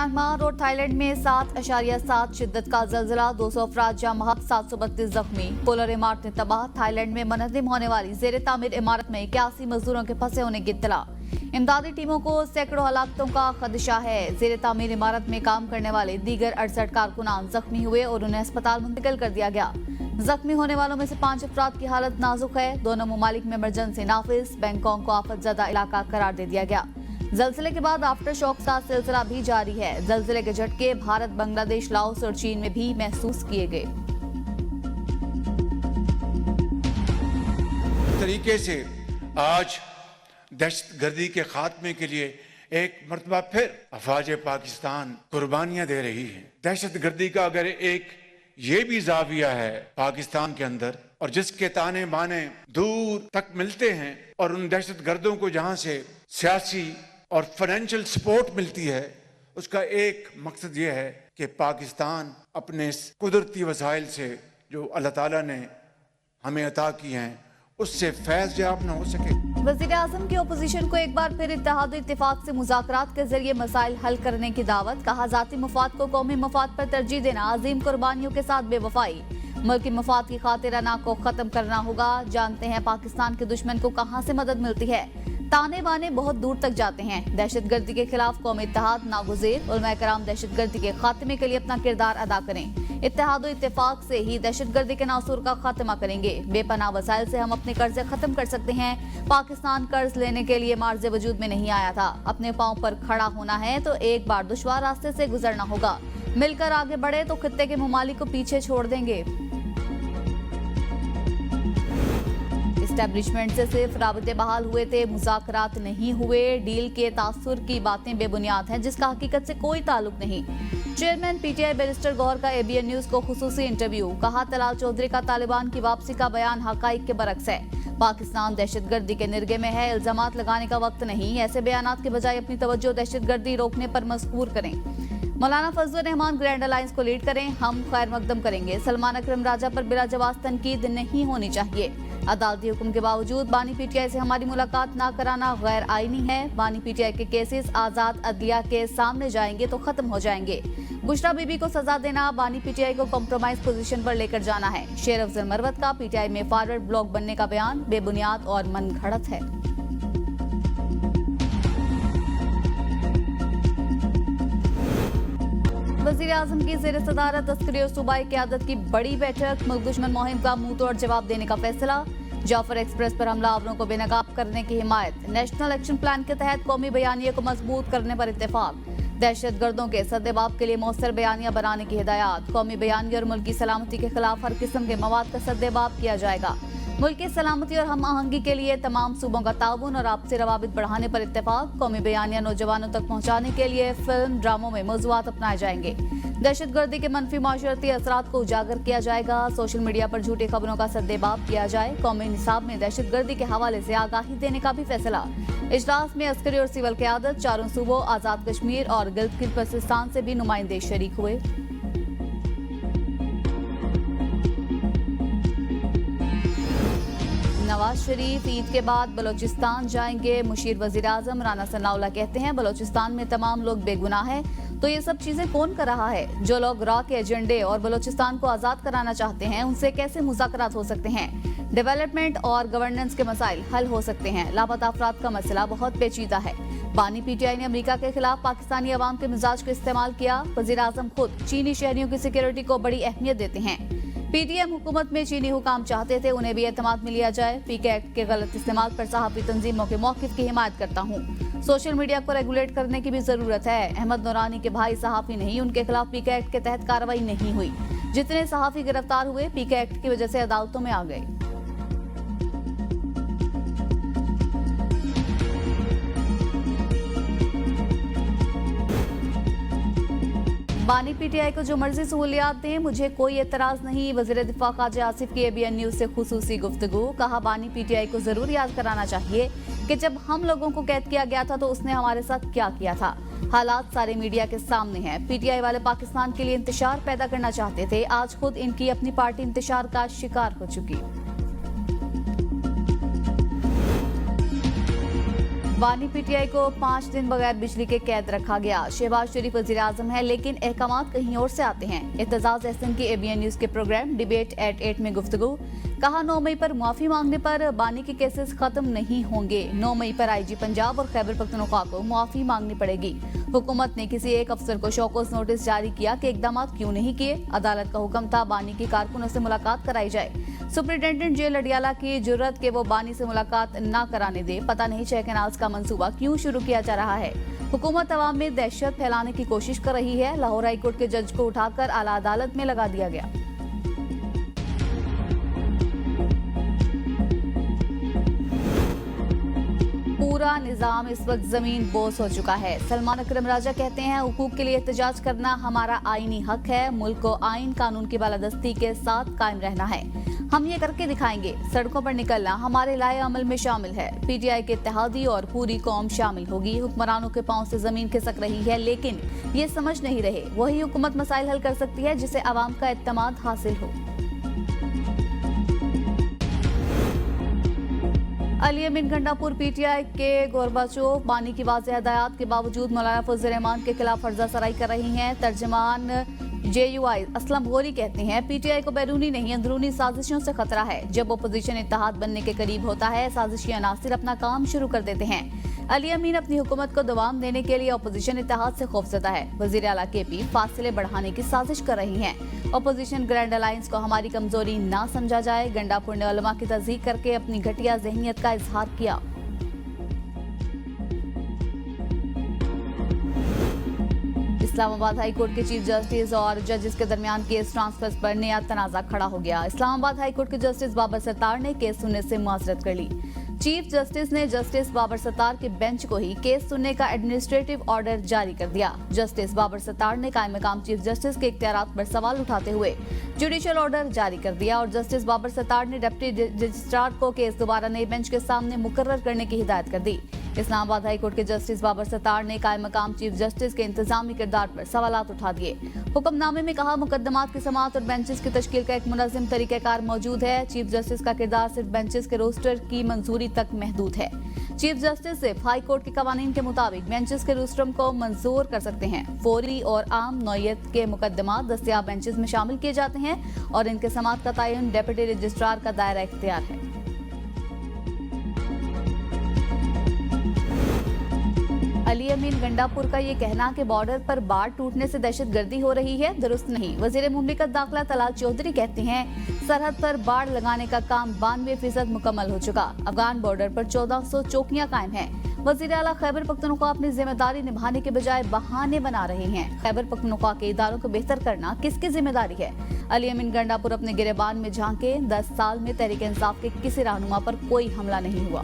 Myanmar और Thailand में 7.7 शिद्दत का जल्जला, 200 अफराद जाँ महक, 732 जख्मी। पोलर इमारतें तबाह। थाईलैंड में मुनज़्ज़म होने वाली जेर तामीर इमारत में 81 मजदूरों के फंसे होने की इत्तला। इमदादी टीमों को सैकड़ों हलाकतों का खदशा है। जेर तामीर इमारत में काम करने वाले दीगर 68 कारकुनान जख्मी हुए और उन्हें अस्पताल मुंतकिल कर दिया गया। जख्मी होने वालों में से 5 अफराद की हालत नाजुक है। दोनों ममालिक में इमरजेंसी नाफिज। बैंकॉक को आफतज़दा इलाका करार दे दिया गया। जल्जले के बाद आफ्टर शॉक का सिलसिला भी जारी है। जल्जले के झटके भारत, बांग्लादेश, लाओस और चीन में भी महसूस किए गए। तरीके से आज दहशतगर्दी के खात्मे के लिए एक मरतबा फिर अफवाज पाकिस्तान कुर्बानियां दे रही है। दहशतगर्दी का अगर एक ये भी जाविया है पाकिस्तान के अंदर, और जिसके ताने बाने दूर तक मिलते हैं, और उन दहशतगर्दों को जहां से सियासी और फाइनेंशियल सपोर्ट मिलती है, उसका एक मकसद ये है कि पाकिस्तान अपने कुदरती वसाइल से जो अल्लाह ताला ने हमें अता किए हैं उससे फैज़ याब न हो सके। वज़ीर आज़म की अपोजिशन को एक बार फिर इत्तेहाद इत्तेफाक से मुज़ाकरात के जरिए मसाइल हल करने की दावत। कहा, ज़ाती मफाद को कौमी मफाद पर तरजीह देना अजीम कुर्बानियों के साथ बेवफाई। मुल्की मफाद की खातिराना को खत्म करना होगा। जानते हैं पाकिस्तान के दुश्मन को कहां से मदद मिलती है। ताने बाने बहुत दूर तक जाते हैं। दहशतगर्दी के खिलाफ कौमी इत्तेहाद नागुज़ेर। उलमाए कराम दहशतगर्दी के खात्मे के लिए अपना किरदार अदा करें। इत्तेहाद इत्तेफाक से ही दहशतगर्दी के नासूर का खात्मा करेंगे। बेपनाह वसाइल से हम अपने कर्जे खत्म कर सकते हैं। पाकिस्तान कर्ज लेने के लिए मार्ज़े वजूद में नहीं आया था। अपने पांव पर खड़ा होना है तो एक बार दुश्वार रास्ते से गुजरना होगा। मिलकर आगे बढ़े तो खित्ते के ममालिक को पीछे छोड़ देंगे। एस्टेब्लिशमेंट से सिर्फ राबते बहाल हुए थे, मुज़ाकरात नहीं हुए। डील के तासुर की बातें बेबुनियाद हैं जिसका हकीकत से कोई ताल्लुक नहीं। चेयरमैन पीटीआई बैरिस्टर गौहर का एबीएन न्यूज को खुसूसी इंटरव्यू। कहा, तलाल चौधरी का तालिबान की वापसी का बयान हकाइक के बरक्स है। पाकिस्तान दहशतगर्दी के निर्गे में है। इल्जामात लगाने का वक्त नहीं। ऐसे बयानात के बजाय अपनी तवज्जो दहशतगर्दी रोकने पर मजबूर करें। मौलाना फजलुर रहमान ग्रैंड अलायंस को लीड करें। हम खैर मकदम करेंगे। सलमान अकरम राजा पर बिला जवाब तनकीद नहीं होनी चाहिए। अदालती हुक्म के बावजूद बानी पीटीआई से हमारी मुलाकात ना कराना गैर आईनी है। बानी पीटीआई के केसेस आजाद अदलिया के सामने जाएंगे तो खत्म हो जाएंगे। बुशरा बीबी को सजा देना, बानी पीटीआई को कॉम्प्रोमाइज पोजीशन पर लेकर जाना है। शेर अफजल मरवत का पीटीआई में फॉरवर्ड ब्लॉक बनने का बयान बेबुनियाद और मनगढ़ंत है। वज़ीर आज़म की ज़ेर सदारत अस्करी और सूबाई क़यादत की बड़ी बैठक। मुल्क दुश्मन मुहिम का मुंह तोड़ जवाब देने का फैसला। जाफर एक्सप्रेस पर हमलावरों को बेनकाब करने की हिमायत। नेशनल एक्शन प्लान के तहत कौमी बयानिया को मजबूत करने पर इत्तेफाक। दहशतगर्दों के सद्देबाब के लिए मौसर बयानिया बनाने की हिदायत। कौमी बयानिया और मुल्की सलामती के खिलाफ हर किस्म के मवाद का सद्देबाब किया जाएगा। मुल्की सलामती और हम आहंगी के लिए तमाम सूबों का ताउन और आपसी रवाबित बढ़ाने पर इत्तेफाक। कौमी बयानिया नौजवानों तक पहुँचाने के लिए फिल्म ड्रामों में मौज़ूआत अपनाए जाएंगे। दहशतगर्दी के मनफी माशरती असरात को उजागर किया जाएगा। सोशल मीडिया पर झूठी खबरों का सद्देबाब किया जाए। कौमी निसाब में दहशतगर्दी के हवाले से आगाही देने का भी फैसला। इजलास में अस्करी और सिविल क़यादत, चारों सूबों, आज़ाद कश्मीर और गिलगित बल्तिस्तान से भी नुमाइंदे शरीक हुए। नवाज शरीफ ईद के बाद बलोचिस्तान जाएंगे। मुशीर वजीर आजम राना सनाउल्लाह कहते हैं, बलोचिस्तान में तमाम लोग बेगुनाह हैं, तो ये सब चीजें कौन कर रहा है? जो लोग रा के एजेंडे और बलोचिस्तान को आजाद कराना चाहते हैं उनसे कैसे मुज़ाकरात हो सकते हैं? डेवलपमेंट और गवर्नेंस के मसाइल हल हो सकते हैं। लापता अफराद का मसला बहुत पेचीदा है। बानी पीटीआई ने अमेरिका के खिलाफ पाकिस्तानी अवाम के मिजाज को इस्तेमाल किया। वजीर आजम खुद चीनी शहरियों की सिक्योरिटी को बड़ी अहमियत देते हैं। पीटीएम हुकूमत में चीनी हुकाम चाहते थे उन्हें भी एतमाद में लिया जाए। पीके एक्ट के गलत इस्तेमाल पर सहाफ़ी तंजीमों के मौक़िफ़ की हिमायत करता हूँ। सोशल मीडिया को रेगुलेट करने की भी जरूरत है। अहमद नूरानी के भाई सहाफ़ी नहीं, उनके खिलाफ पीके एक्ट के तहत कार्रवाई नहीं हुई। जितने सहाफ़ी गिरफ्तार हुए पीके एक्ट की वजह से अदालतों में आ गए। बानी पीटीआई को जो मर्जी सहूलियात दें, मुझे कोई एतराज नहीं। वज़ीर दिफा ख्वाजा आसिफ की एबीएन न्यूज से खुसूसी गुफ्तगू। कहा, बानी पीटीआई को जरूर याद कराना चाहिए कि जब हम लोगों को कैद किया गया था तो उसने हमारे साथ क्या किया था। हालात सारे मीडिया के सामने हैं। पीटीआई वाले पाकिस्तान के लिए इंतशार पैदा करना चाहते थे। आज खुद इनकी अपनी पार्टी इंतशार का शिकार हो चुकी। बानी पीटीआई को 5 दिन बगैर बिजली के कैद रखा गया। शहबाज शरीफ वजीर आजम है, लेकिन अहकामात कहीं और से आते हैं। इत्तेजाज अहसन की ABN न्यूज के प्रोग्राम डिबेट एट 8 में गुफ्तगू। कहा 9 मई पर माफी मांगने पर बानी के केसेस खत्म नहीं होंगे। 9 मई पर IG पंजाब और खैबर पख्तूनख्वा को माफी मांगनी पड़ेगी। हुकूमत ने किसी एक अफसर को शौकस नोटिस जारी किया कि इकदाम क्यों नहीं किए। अदालत का हुक्म था बानी की कारकुनों से मुलाकात कराई जाए। सुपरिटेंडेंट जेल अडियाला की जुर्रत के वो बानी से मुलाकात न कराने दे। पता नहीं चेक एनाल्स का मंसूबा क्यों शुरू किया जा रहा है। हुकूमत अवाम में दहशत फैलाने की कोशिश कर रही है। लाहौर हाई कोर्ट के जज को उठाकर आला अदालत में लगा दिया गया। पूरा निजाम इस वक्त जमीन बोस हो चुका है। सलमान अकरम राजा कहते हैं, हुकूक के लिए एहतजाज करना हमारा आईनी हक है। मुल्क को आइन कानून की बालादस्ती के साथ कायम रहना है। हम ये करके दिखाएंगे। सड़कों पर निकलना हमारे लाए अमल में शामिल है। PTI के इत्तेहादी और पूरी कौम शामिल होगी। हुक्मरानों के पांव से जमीन खिसक रही है, लेकिन ये समझ नहीं रहे वही हुकूमत मसाइल हल कर सकती है जिसे अवाम का इत्तेमाद हासिल हो। अली अमीन गंडापुर PTI के गोरबाचोव बानी की वाज़ेह हदायत के बावजूद मौलाना फजल रहमान के खिलाफ फर्जा सराई कर रही हैं। तर्जमान JUI असलम गोरी कहते हैं, PTI को बैरूनी नहीं अंदरूनी साजिशों से खतरा है। जब अपोजिशन इत्तेहाद बनने के करीब होता है, साजिशी अनासिर अपना काम शुरू कर देते हैं। अली अमीन अपनी हुकूमत को दवाम देने के लिए अपोजिशन इत्तेहाद से खौफजदा है। वजीर आला KP फासले बढ़ाने की साजिश कर रही हैं। अपोजिशन ग्रैंड अलायंस को हमारी कमजोरी ना समझा जाए। गंडापुर ने उलमा की तस्दीक करके अपनी घटिया जहनियत का इजहार किया। इस्लामाबाद हाई कोर्ट के चीफ जस्टिस और जजेस के दरमियान केस ट्रांसफर पर नया तनाजा खड़ा हो गया। इस्लामाबाद हाई कोर्ट के जस्टिस बाबर सत्तार ने केस सुनने से मुआजरत कर ली। चीफ जस्टिस ने जस्टिस बाबर सत्तार के बेंच को ही केस सुनने का एडमिनिस्ट्रेटिव ऑर्डर जारी कर दिया। जस्टिस बाबर सत्तार ने कायम मकाम चीफ जस्टिस के इख्तियारात पर सवाल उठाते हुए जुडिशियल ऑर्डर जारी कर दिया और जस्टिस बाबर सत्तार ने डिप्टी रजिस्ट्रार को केस दोबारा नए बेंच के सामने मुकर्रर करने की हिदायत कर दी। इस्लामाबाद हाई कोर्ट के जस्टिस बाबर सत्तार ने कायम मकाम चीफ जस्टिस के इंतजामी किरदार पर सवालात उठा दिए। हुक्मनामे में कहा, मुकदमात की समाअत और बेंचेस की तश्कील का एक मुनज़्ज़म तरीक़ाकार मौजूद है। चीफ जस्टिस का किरदार सिर्फ बेंचेस के रोस्टर की मंजूरी तक महदूद है। चीफ जस्टिस सिर्फ हाई कोर्ट के कवानीन के मुताबिक बेंचेस के रोस्टर को मंजूर कर सकते हैं। फौरी और आम नौयत के मुकदमात दस्तयाब बेंचेस में शामिल किए जाते हैं और इनके समाअत का तयन डिप्टी रजिस्ट्रार का दायरा इख्तियार है। अली अमीन गंडापुर का ये कहना कि बॉर्डर पर बाढ़ टूटने से दहशतगर्दी हो रही है, दुरुस्त नहीं। वजीर मुमलिकत दाखिला तलाल चौधरी कहते हैं, सरहद पर बाढ़ लगाने का काम 92% मुकम्मल हो चुका। अफगान बॉर्डर पर 1400 चौकियां कायम हैं। वजीर आला खैबर पख्तूनख्वा अपनी जिम्मेदारी निभाने के बजाय बहाने बना रहे हैं। खैबर पख्तूनख्वा के इदारों को बेहतर करना किसकी जिम्मेदारी है? अली अमीन गंडापुर अपने गिरेबान में झांके। 10 साल में तहरीक इंसाफ के किसी रहनुमा पर कोई हमला नहीं हुआ।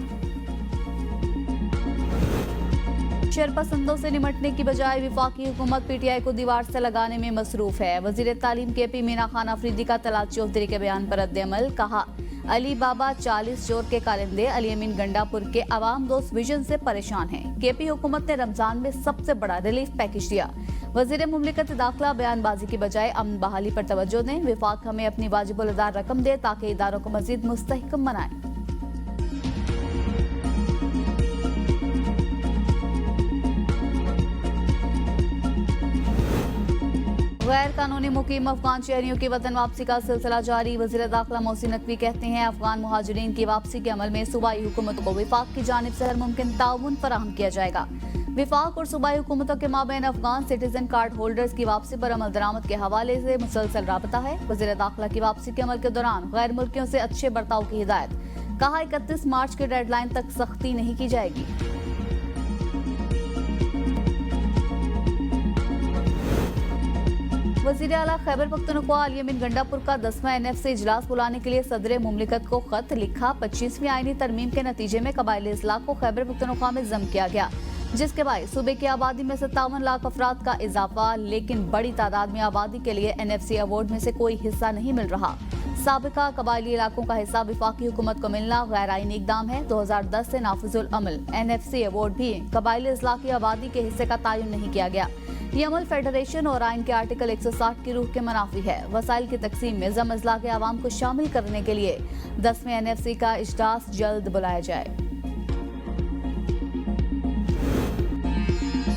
शरपसंदों से निमटने की बजाय विफाकी हुकूमत PTI को दीवार से लगाने में मसरूफ है। वजीर तालीम KP मीना खान अफरीदी का तलाल चौधरी के बयान पर रद्द-ए-अमल। कहा, अली बाबा 40 चोर के कारिंदे अली अमीन गंडापुर के अवाम दोस्त विजन से परेशान हैं। KP हुकूमत ने रमजान में सबसे बड़ा रिलीफ पैकेज दिया। वजीर मुमलिकत दाखिला बयानबाजी की बजाय अमन बहाली पर तवज्जो दें। विफाक हमें अपनी वाजिबुल अदा रकम दे ताकि इदारों को मजीद मुस्तहकम बनाए। गैर कानूनी मुकीम अफगान शहरियों की वतन वापसी का सिलसिला जारी। वजीर दाखिला मोहसिन नकवी कहते हैं, अफगान मुहाजिरीन की वापसी के अमल में सूबाई हुकूमत को विफाक की जानिब से हर मुमकिन ताउन फराहम किया जाएगा। विफाक और सूबाई हुकूमतों के माबैन अफगान सिटीजन कार्ड होल्डर्स की वापसी पर अमल दरामद के हवाले से मुसलसल राबता है। वजीर दाखिला की वापसी के अमल के दौरान गैर मुल्कियों से अच्छे बर्ताव की हिदायत। कहा, 31 मार्च की डेडलाइन तक सख्ती नहीं की जाएगी। वजीर आला खैबर पख्तूनख्वा अली अमीन गंडापुर का 10वां NF से इजलास बुलाने के लिए सदर मुमलिकत को खत लिखा। 25वीं आईनी तरमीम के नतीजे में कबायली इस्लाह को खैबर पख्तूनख्वा में जम किया गया, जिसके बाद सूबे की आबादी में 57 लाख अफराद का इजाफा, लेकिन बड़ी तादाद में आबादी के लिए NFC अवार्ड में से कोई हिस्सा नहीं मिल रहा। साबिका कबायली इलाकों का हिस्सा विफाकी हुकूमत को मिलना गैर आईनी इकदाम है। 2010 से नाफिजुल अमल NFC अवार्ड भी कबायली इस्लाह की आबादी के हिस्से का तयन नहीं किया गया। ये अमल फेडरेशन और आइन के आर्टिकल 160 की रूह के मुनाफी है। वसाइल की तकसीम में जम अजला के आवाम को शामिल करने के लिए 10वें NFC का इजलास जल्द बुलाया जाए।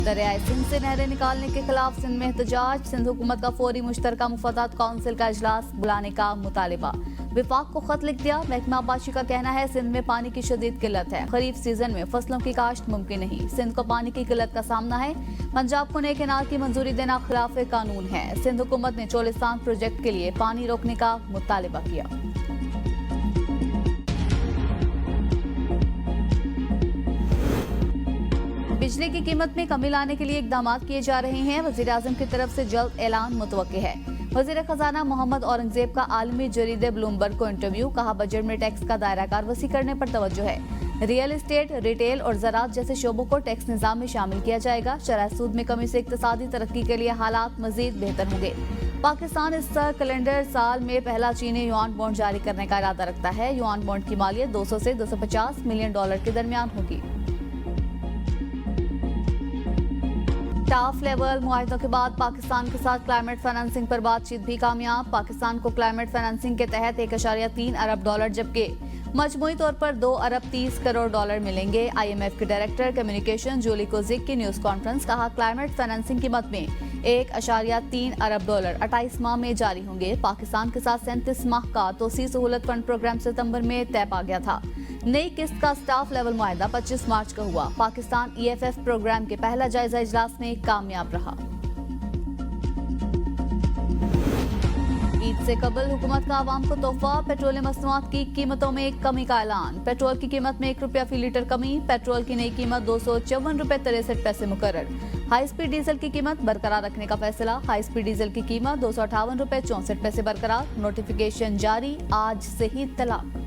दरियाए सिंध से नहरें निकालने के खिलाफ सिंध में एहतजाज। सिंध हुकूमत का फौरी मुश्तरका मुफादात काउंसिल का इजलास बुलाने का मुतालिबा। विफाक को खत लिख दिया। महकमा आबाशी का कहना है सिंध में पानी की शदीद किल्लत है, खरीफ सीजन में फसलों की काश्त मुमकिन नहीं। सिंध को पानी की किल्लत का सामना है। पंजाब को नए केनाल की मंजूरी देना खिलाफ कानून है। सिंध हुकूमत ने चोलिस्तान प्रोजेक्ट के लिए पानी रोकने का मुतालिबा किया। बिजली की कीमत में कमी लाने के लिए इकदाम किए जा रहे हैं। वजीर आजम की तरफ से जल्द ऐलान मुतवक्के है। वजीर खजाना मोहम्मद औरंगजेब का आलमी जरीदे ब्लूमबर्ग को इंटरव्यू। कहा बजट में टैक्स का दायराकार वसी करने पर तवज्जो है। रियल एस्टेट, रिटेल और ज़राअत जैसे शोबों को टैक्स निज़ाम में शामिल किया जाएगा। शरह सूद में कमी से इक्तिसादी तरक्की के लिए हालात मजीद बेहतर होंगे। पाकिस्तान इस कैलेंडर साल में पहला चीनी युआन बॉन्ड जारी करने का इरादा रखता है। युआन बॉन्ड की मालियत 200 से 250 मिलियन डॉलर के दरमियान होगी। टॉप लेवल मुआहिदों के बाद पाकिस्तान के साथ क्लाइमेट फाइनेंसिंग पर बातचीत भी कामयाब। पाकिस्तान को क्लाइमेट फाइनेंसिंग के तहत 1.3 अरब डॉलर जबकि मजमूई तौर पर 2 अरब 30 करोड़ डॉलर मिलेंगे। IMF के डायरेक्टर कम्युनिकेशन जूली कोजिक की न्यूज कॉन्फ्रेंस। कहा क्लाइमेट फाइनेंसिंग की मद में 1.3 अरब डॉलर 28 माह में जारी होंगे। पाकिस्तान के साथ 37 माह का तोसी सहूलत फंड प्रोग्राम सितंबर में तय पा गया था। नई किस्त का स्टाफ लेवल मुआहदा 25 मार्च का हुआ। पाकिस्तान EFF प्रोग्राम के पहला जायजा इजलास में कामयाब रहा। ईद से कबल हुकूमत का आवाम को तोहफा। पेट्रोलियम मसनूआत की कीमतों में कमी का ऐलान। पेट्रोल की कीमत में 1 रुपया फी लीटर कमी। पेट्रोल की नई कीमत 254 रुपए 63 पैसे मुकर्रर। हाई स्पीड डीजल की कीमत बरकरार रखने का फैसला। हाई स्पीड डीजल की कीमत 258 रुपए 64 पैसे बरकरार। नोटिफिकेशन जारी, आज से ही तलाक।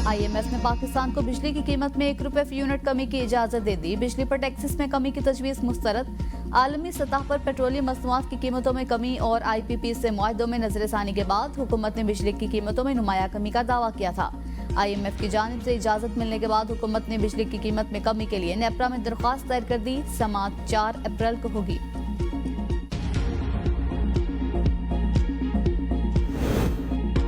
IMF ने पाकिस्तान को बिजली की कीमत में 1 रुपए फी यूनिट कमी की इजाजत दे दी। बिजली पर टैक्सेस में कमी की तजवीज मुस्तरद। आलमी सतह पर पेट्रोलियम मसनूआत की कीमतों में कमी और IPP से मुआहदों में नजरसानी के बाद हुकूमत ने बिजली की कीमतों में नुमाया कमी का दावा किया था। IMF की जानिब से इजाजत मिलने के बाद हुकूमत ने बिजली की कीमत में कमी के लिए नेपरा में दरख्वास्त दायर कर दी। समाअत 4 अप्रैल को होगी।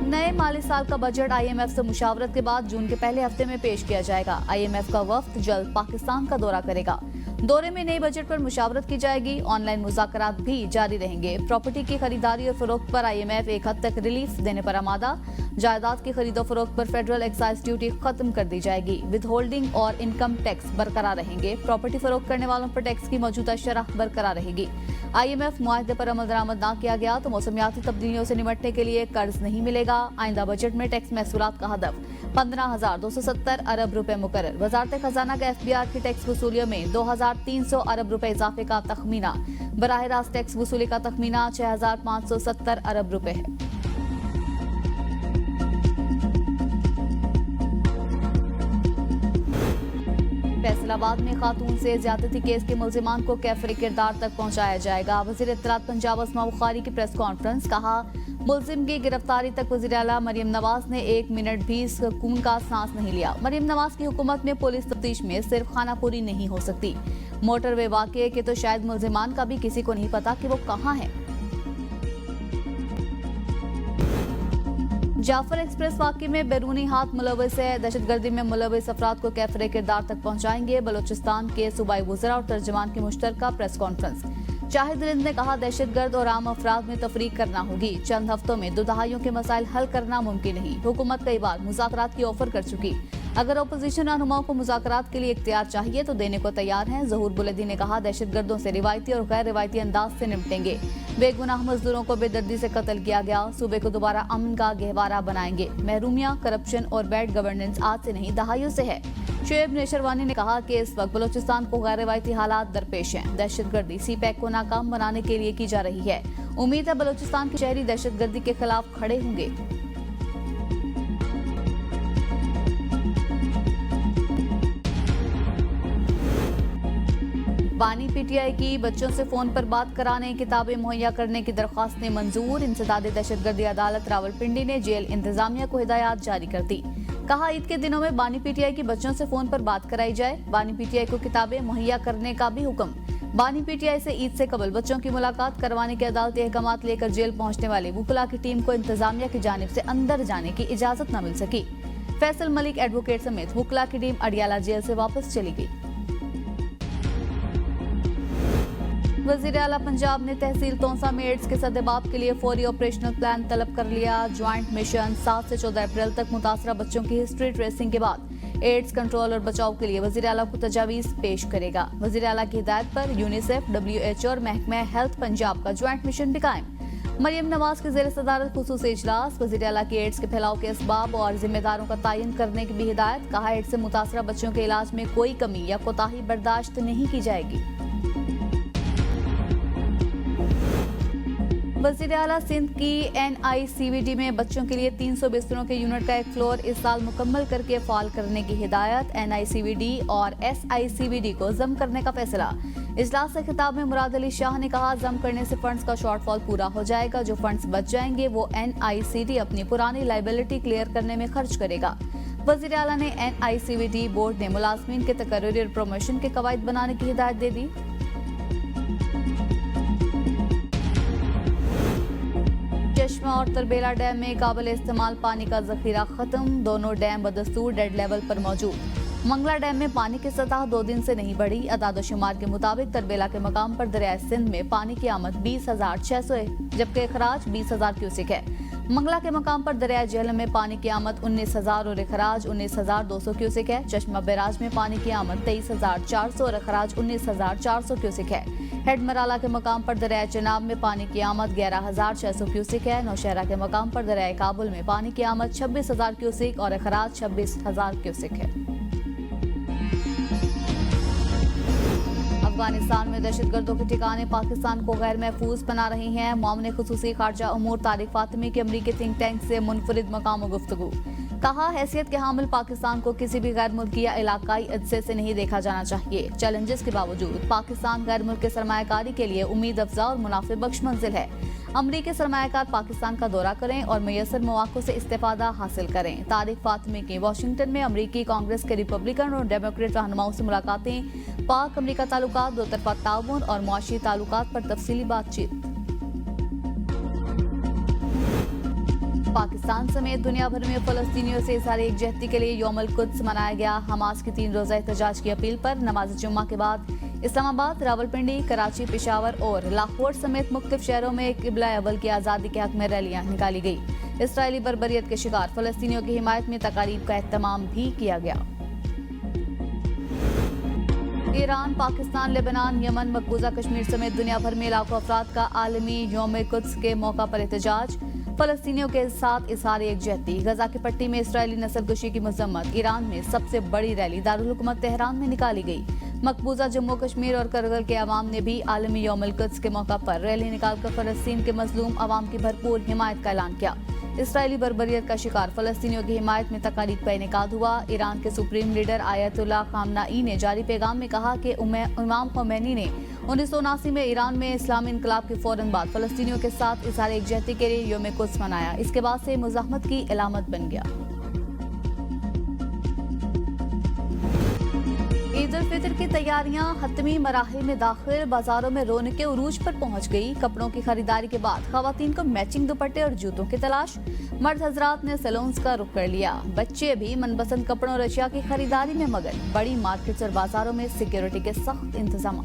नए माली साल का बजट IMF से मुशावरत के बाद जून के पहले हफ्ते में पेश किया जाएगा। IMF का वफ्द जल्द पाकिस्तान का दौरा करेगा। दौरे में नए बजट पर मुशावरत की जाएगी। ऑनलाइन मुज़ाकरात भी जारी रहेंगे। प्रॉपर्टी की खरीदारी और फरोख्त पर IMF एक हद तक रिलीफ देने पर आमादा। जायदाद की खरीदो फरोख्त पर फेडरल एक्साइज ड्यूटी खत्म कर दी जाएगी। विद होल्डिंग और इनकम टैक्स बरकरार रहेंगे। प्रॉपर्टी फरोख्त करने वालों पर टैक्स की मौजूदा शरह बरकरार रहेगी। IMF मुआहदे पर अमल दरामद न किया गया तो मौसमियाती तब्दीलियों से निपटने के लिए कर्ज नहीं मिलेगा। आइंदा बजट में टैक्स महसूलात का हदफ 15,270 अरब रुपए मुकर्रर। वजारत खजाना का FBR की टैक्स वसूलियों में 2,300 अरब रुपए इजाफे का तखमीना। बराह रास्त टैक्स वसूली का तखमीना 6,570 अरब रुपए है। फैसलाबाद में खातून से ज्यादती केस के मुल्जिमान को कैफरे किरदार तक पहुंचाया जाएगा। वज़ीर इत्तलात पंजाब अस्मा बुखारी की प्रेस कॉन्फ्रेंस। कहा मुल्जिम की गिरफ्तारी तक वज़ीर आला मरियम नवाज ने 1 मिनट भी सुकून का सांस नहीं लिया। मरियम नवाज की हुकूमत में पुलिस तफ्तीश में सिर्फ खानापूरी नहीं हो सकती। मोटरवे वाक़े के तो शायद मुल्जिमान का भी किसी को नहीं पता कि वो कहाँ है। जाफर एक्सप्रेस वाक़े में बैरूनी हाथ मुलविस है। दहशतगर्दी में मुलविस अफराद को कैफरे किरदार तक पहुंचाएंगे। बलोचिस्तान के सूबाई वज़रा और तर्जमान की मुश्तरका प्रेस कॉन्फ्रेंस। शाहिद रिंद ने कहा दहशतगर्द और आम अफराद में तफरीक करना होगी। चंद हफ्तों में 2 दहाइयों के मसाइल हल करना मुमकिन नहीं। हुकूमत कई बार मुज़ाकरात की ऑफर कर चुकी। अगर अपोजिशन रहनुमाओं को मुज़ाकरात के लिए इख्तियार चाहिए तो देने को तैयार हैं। ज़हूर बुलदी ने कहा दहशतगर्दों से रिवायती और गैर रिवायती अंदाज से निपटेंगे। बेगुनाह मजदूरों को बेदर्दी से कत्ल किया गया। सूबे को दोबारा अमन का गहवारा बनाएंगे। महरूमिया, करप्शन और बैड गवर्नेंस आज से नहीं दहाइयों से है। शुएब नेशरवानी ने कहा कि इस वक्त बलोचिस्तान को गैर रिवायती हालात दरपेश हैं। दहशतगर्दी CPEC को नाकाम बनाने के लिए की जा रही है। उम्मीद है बलोचिस्तान के शहरी दहशतगर्दी के खिलाफ खड़े होंगे। बानी PTI की बच्चों से फोन पर बात कराने, किताबें मुहैया करने की दरख्वास्तें मंजूर। इंसदाद दहशतगर्दी अदालत रावलपिंडी ने जेल इंतजामिया को हिदायत जारी कर दी। कहा ईद के दिनों में बानी PTI की बच्चों से फोन पर बात कराई जाए। बानी PTI को किताबें मुहैया करने का भी हुक्म। बानी PTI से ईद से कबल बच्चों की मुलाकात करवाने के अदालती अहकामात लेकर जेल पहुंचने वाले वुकला की टीम को इंतजामिया की जानिब से अंदर जाने की इजाजत न मिल सकी। फैसल मलिक एडवोकेट समेत वुकला की टीम अडियाला जेल से वापस चली गई। वजीर आला पंजाब ने तहसील तोंसा में एड्स के सद्देबाब के लिए फौरी ऑपरेशनल प्लान तलब कर लिया। ज्वाइंट मिशन 7 से 14 अप्रैल तक मुतासरा बच्चों की हिस्ट्री ट्रेसिंग के बाद एड्स कंट्रोल और बचाव के लिए वजीर आला को तजावीज पेश करेगा। वजीर आला की हिदायत पर यूनिसेफ, WHO और महकमा हेल्थ पंजाब का ज्वाइंट मिशन भी कायम। मरियम नवाज की जेर सदारत खुसूसी इजलास। वजीर आला की एड्स के फैलाव के असबाब और जिम्मेदारों का तयन करने की भी हिदायत। कहा, एड्स से मुतासरा बच्चों के इलाज में कोई कमी या कोताही बर्दाश्त नहीं की जाएगी। वजीर आला सिंध की NICVD में बच्चों के लिए 300 बिस्तरों के यूनिट का एक फ्लोर इस साल मुकम्मल करके फाल करने की हिदायत। NICVD और SICVD को जम करने का फैसला। इजलास से खिताब में मुराद अली शाह ने कहा, जम करने से फंड्स का शॉर्टफॉल पूरा हो जाएगा। जो फंड्स बच जाएंगे वो NICD अपनी पुरानी लाइबिलिटी क्लियर करने में खर्च करेगा। वजीर आला ने NICVD बोर्ड ने मुलाजमीन के तकर्रुरी और प्रमोशन के कवायद बनाने की हिदायत दे दी। चश्मा और तरबेला डैम में काबिल इस्तेमाल पानी का जखीरा खत्म। दोनों डैम बदस्तूर डेड लेवल पर मौजूद। मंगला डैम में पानी की सतह 2 दिन से नहीं बढ़ी। अदाद-ओ-शुमार के मुताबिक तरबेला के मकाम पर दरियाए सिंध में पानी की आमद 20,600 है, जबकि अखराज 20,000 क्यूसेक है। मंगला के मकाम पर दरियाए झेलम में पानी की आमद 19,000 और अखराज 19,200 क्यूसेक है। चश्मा बैराज में पानी की आमद 23,400 और अखराज 19,400 क्यूसेक है। हेड मराला के मकाम पर दरियाए चनाब में पानी की आमद 11,600 क्यूसेक है। नौशहरा के मकाम पर दरियाए काबुल में पानी की आमद 26,000 क्यूसेक और अखराज 26,000 क्यूसेक है। अफगानिस्तान में दहशतगर्दों के ठिकाने पाकिस्तान को गैर महफूज बना रही हैं। मामले खुसूसी खारजा उमूर तारिक फातिमी के अमरीकी थिंक टैंक से मुनफरिद मकाम और गुफ्तगू। कहा, हैसियत के हामिल पाकिस्तान को किसी भी गैर मुल्की या इलाकाई अदसे से नहीं देखा जाना चाहिए। चैलेंजेस के बावजूद पाकिस्तान गैर मुल्की सरमायाकारी के लिए उम्मीद अफजा और मुनाफे बख्श मंजिल है। अमरीकी सरमायाकार पाकिस्तान का दौरा करें और मैसर मौक़ों से इस्तेफादा हासिल करें। तारिक फातिमी की वाशिंगटन में अमरीकी कांग्रेस के रिपब्लिकन और डेमोक्रेट रहनुमाओं से मुलाकातें। पाक अमरीका ताल्लुकात, दो तरफा ताउन और मुआशी ताल्लुकात पर तफसीली बातचीत। पाकिस्तान समेत दुनिया भर में फलस्तीनियों से इज़हार एकजहती के लिए यौमुल कुद्स मनाया गया। हमास की 3 रोज़ा एहतजाज की अपील पर नमाज जुम्मा के बाद इस्लामाबाद, रावलपिंडी, कराची, पेशावर और लाहौर समेत मुख्तलिफ शहरों में किबला अव्वल की आज़ादी के हक में रैलियां निकाली गई। इसराइली बर्बरियत के शिकार फलस्तीनियों की हिमायत में तकारीब का एहतमाम भी किया गया। ईरान, पाकिस्तान, लेबनान, यमन, मकबूजा कश्मीर समेत दुनिया भर में लाखों अफराद का आलमी यौम कुद्स के मौका पर एहतजाज। फलस्तीनियों के साथ इज़हार एकजहती। गजा की पट्टी में इसराइली नस्लकुशी की मजम्मत। ईरान में सबसे बड़ी रैली दारुल हुकूमत तेहरान में निकाली गई। मकबूजा जम्मू कश्मीर और करगिल के अवाम ने भी आलमी यौमुल कुद्स के मौका पर रैली निकालकर फलस्तीन के मजलूम अवाम की भरपूर हिमायत का ऐलान किया। इसराइली बर्बरियत का शिकार फलस्तीनियों की हिमायत में तकारीब का इनेकाद हुआ। ईरान के सुप्रीम लीडर आयतुल्लाह खामनाई ने जारी पैगाम में कहा कि इमाम खोमैनी ने 1979 में ईरान में इस्लामी इनकलाब के फौरन बाद फलस्तीनियों के साथ इज़हार एकजहती के लिए यौम कुद्स मनाया। इसके बाद से मुज़ाहमत की अलामत बन गया। ईद उल फितर की तैयारियां हतमी मराहिल में दाखिल। बाजारों में रौनकें उरूज पर पहुंच गई। कपड़ों की खरीदारी के बाद खवातीन को मैचिंग दुपट्टे और जूतों की तलाश। मर्द हजरात ने सैलून्स का रुख कर लिया। बच्चे भी मनपसंद कपड़ों और अशिया की खरीदारी में मगन। बड़ी मार्केट्स और बाजारों में सिक्योरिटी के सख्त इंतजाम।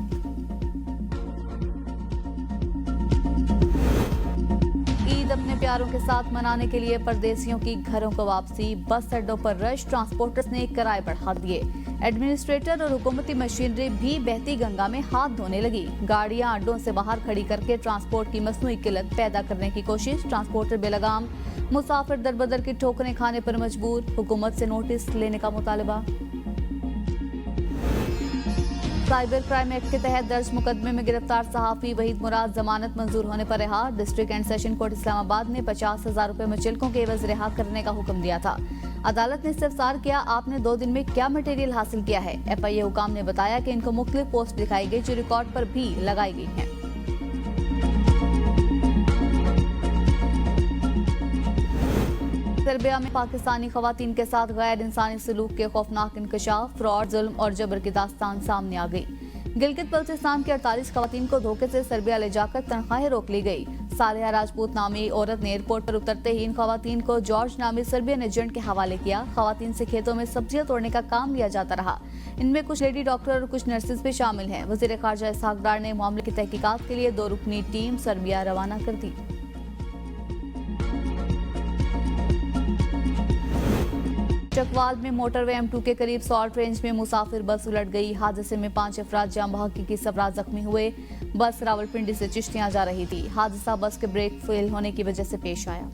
ईद अपने प्यारों के साथ मनाने के लिए परदेसियों की घरों को वापसी। बस अड्डों पर रश, ट्रांसपोर्टर्स ने किराए बढ़ा दिए। एडमिनिस्ट्रेटर और हुकूमती मशीनरी भी बहती गंगा में हाथ धोने लगी। गाड़ियां अड्डों से बाहर खड़ी करके ट्रांसपोर्ट की मसनूई किल्लत पैदा करने की कोशिश। ट्रांसपोर्टर बेलगाम, मुसाफिर दरबदर की ठोकरें खाने पर मजबूर। हुकूमत से नोटिस लेने का मुतालबा। साइबर क्राइम एक्ट के तहत दर्ज मुकदमे में गिरफ्तार सहाफी वहीद मुराद जमानत मंजूर होने पर रिहा। District and session court Islamabad ने 50,000 रुपए मुचलकों के एवज रिहा करने का हुक्म दिया था। अदालत ने इस्तफसार किया, आपने 2 दिन में क्या मटेरियल हासिल किया है। FIA हुकाम ने बताया कि इनको मुख्तलिफ पोस्ट दिखाई गई जो रिकॉर्ड पर भी लगाई गई हैं। सर्बिया में पाकिस्तानी खवातीन के साथ गैर इंसानी सलूक के खौफनाक इंकशाफ। फ्रॉड, जुल्म और जबर की दास्तान सामने आ गई। गिलगित बल्तिस्तान के 48 खवातीन को धोखे से सर्बिया ले जाकर तनख्वाहें रोक ली गई। सालिया राजपूत नामी औरत ने एयरपोर्ट पर उतरते ही इन खवातीन को जॉर्ज नामी सर्बियन एजेंट के हवाले किया। खवातीन से खेतों में सब्जियां तोड़ने का काम लिया जाता रहा। इनमें कुछ लेडी डॉक्टर और कुछ नर्सेज भी शामिल हैं। वजीर खारजा इसहाक डार ने मामले की तहकीकात के लिए 2 रुकनी टीम सर्बिया रवाना कर दी। चकवाल में मोटरवे M2 के करीब सॉल्ट रेंज में मुसाफिर बस उलट गई। हादसे में 5 अफराद जाम बहक, 21 अफराद जख्मी हुए। बस रावलपिंडी से चिश्तियां जा रही थी। हादसा बस के ब्रेक फेल होने की वजह से पेश आया।